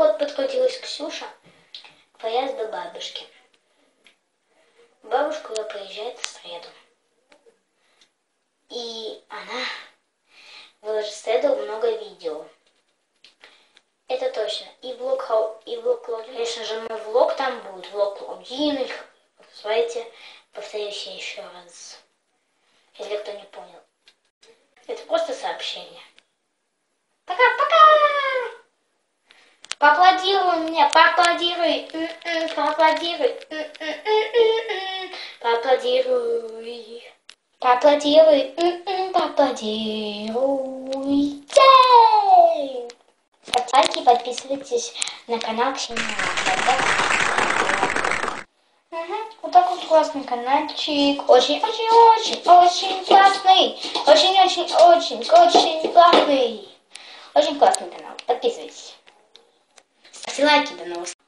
Вот подкатилась Ксюша к поезду бабушки. Бабушка ее приезжает в среду. И она выложит в среду много видео. Это точно. И влог Клаудины. Конечно же, мой влог там будет. Влог Клаудины. Смотрите, повторюсь я еще раз. Если кто не понял. Это просто сообщение. Пока-пока! Поаплодируй мне, поаплодируй. Поаплодируй. Поаплодируй. Поаплодируй. Поаплодируй. Ставьте лайки и подписывайтесь на канал Ксения. Вот такой классный каналчик. Очень-очень-очень-очень классный. Очень-очень-очень-очень классный. Очень классный канал. Подписывайтесь. Ставьте лайки. До новых встреч.